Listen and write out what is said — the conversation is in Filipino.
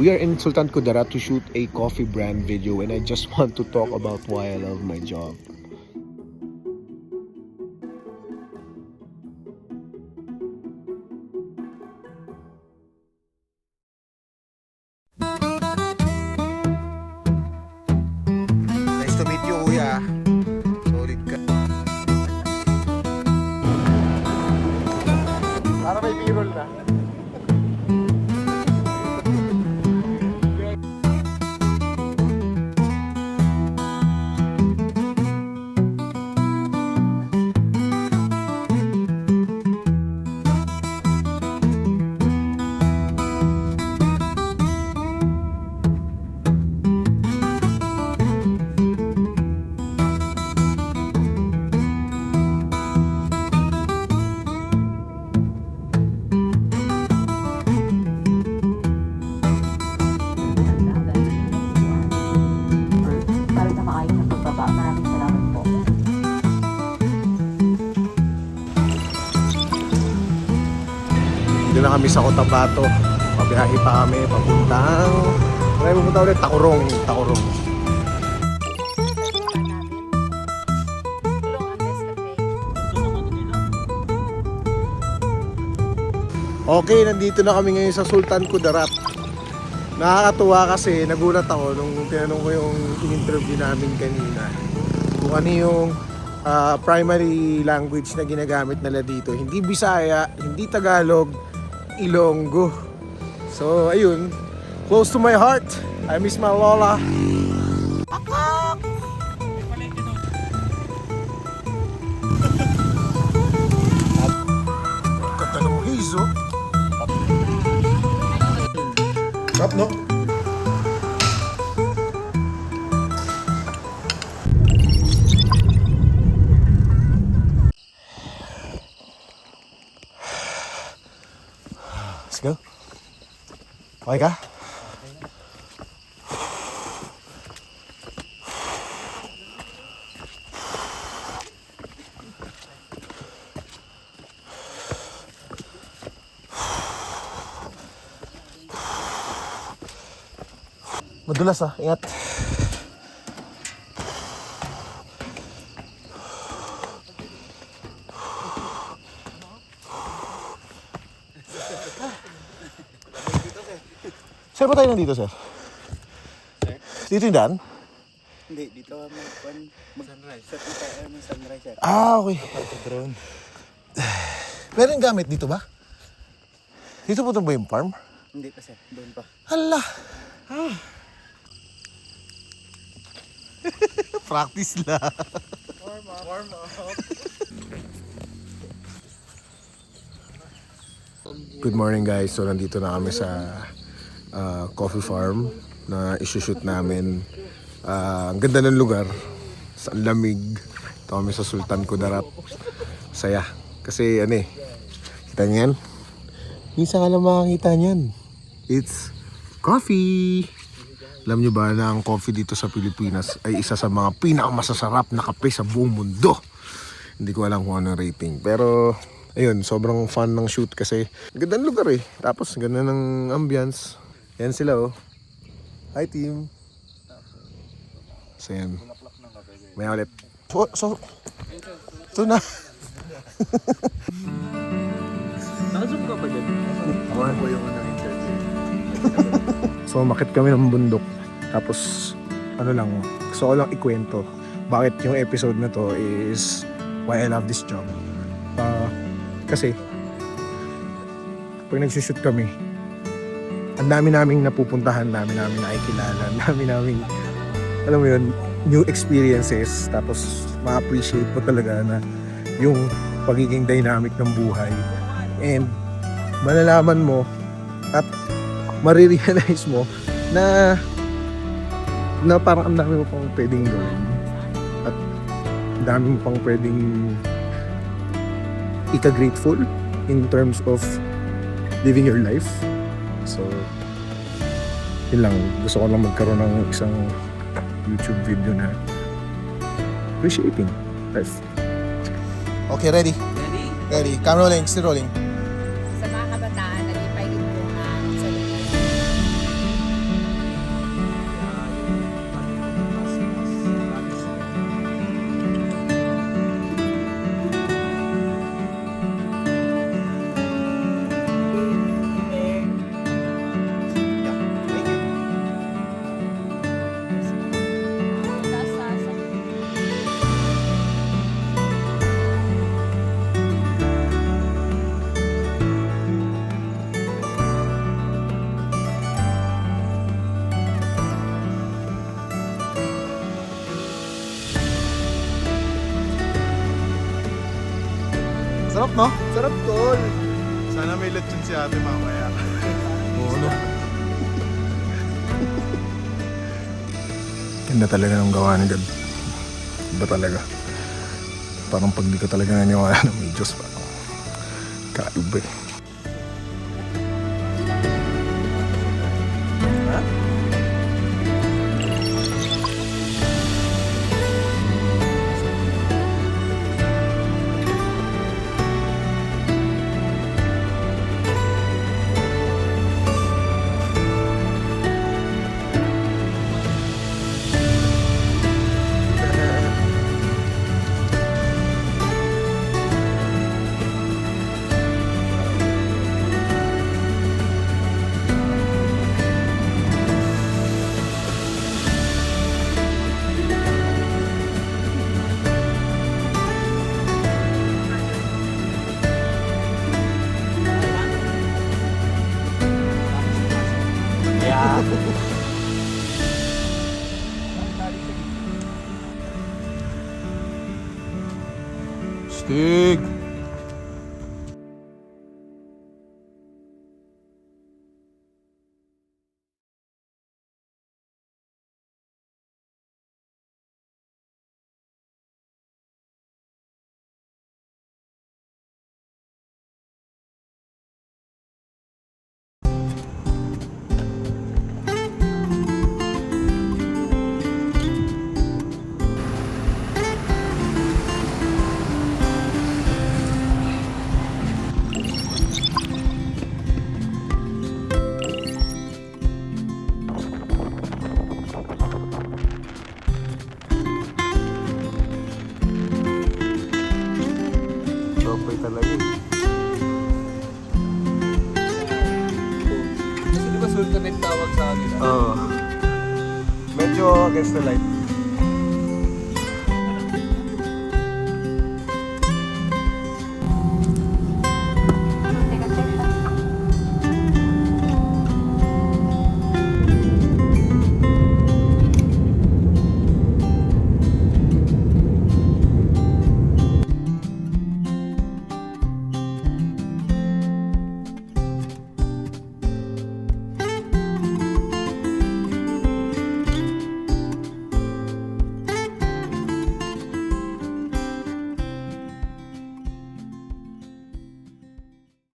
We are in Sultan Kudarat to shoot a coffee brand video, and I just want to talk about why I love my job. Nice to meet you, kuya. Solid ka. Para may b-roll na. Dito na kami sa Cotabato. Pabiyahe pa kami papuntang pupunta ulit Takurong. Okay, nandito na kami ngayon sa Sultan Kudarat. Nakakatuwa kasi nagulat ako nung tinanong ko yung in-interview namin kanina kung ano yung primary language na ginagamit nila dito. Hindi Bisaya, hindi Tagalog, Ilonggo. So ayun, close to my heart. I miss my lola. Kata ng hizo. Sarap, no? Let's go. Okay ka? Madulas ingat. Sir, ba tayo nandito, sir? Sir? Dito yung daan? Hindi, dito mag-sunrise. Set na tayo ng sunrise, sir. Okay. Drone. Pero yung gamit dito ba? Dito po ba yung farm? Hindi pa, sir. Doon pa. Hala! Practice lang. Warm up. Good morning, guys. So nandito na kami sa coffee farm na isushoot namin. Ang ganda ng lugar. Sa lamig. Ito kami sa Sultan Kudarat. Saya. Kasi kita niyo yan? Minsan ka lang makakita niyan. It's coffee. Alam niyo ba na ang coffee dito sa Pilipinas ay isa sa mga pinakamasasarap na kape sa buong mundo? Hindi ko alam kung anong rating. Pero ayun, sobrang fun ng shoot kasi ganda ng lugar eh. Tapos ganda ng ambience. Yan sila Hi team. So yan. May ulit. Ito na. Naka-zoom ka pa dyan? Ako po yung interview. So makit kami ng bundok. Tapos gusto ko lang ikwento bakit yung episode na to is why I love this job. Kasi pag nagsushoot kami, ang dami naming napupuntahan, dami namin nakikilala, dami naming, alam mo yun, new experiences. Tapos ma-appreciate mo talaga na yung pagiging dynamic ng buhay. And malalaman mo at marirealize mo na parang ang dami mo pang pwedeng gawin. At ang dami mo pang pwedeng ika-grateful in terms of living your life. So, yun lang. Gusto ko lang magkaroon ng isang YouTube video na appreciating life. Okay, ready? Ready. Camera rolling, still rolling. Sa mga kabataan, nalipay din po ang sa lugar. Sarap, no? Sarap, tol. Sana may lechon si ate mamaya. Oo, no? Ganda talaga ng gawa ni God. Iba talaga. Parang pag di ka talaga naniwala na may Diyos, parang kakaiba eh. Stig! Tropay talaga eh. Kasi di ba sultan yung tawag sa akin? Oo. Medyo against the light.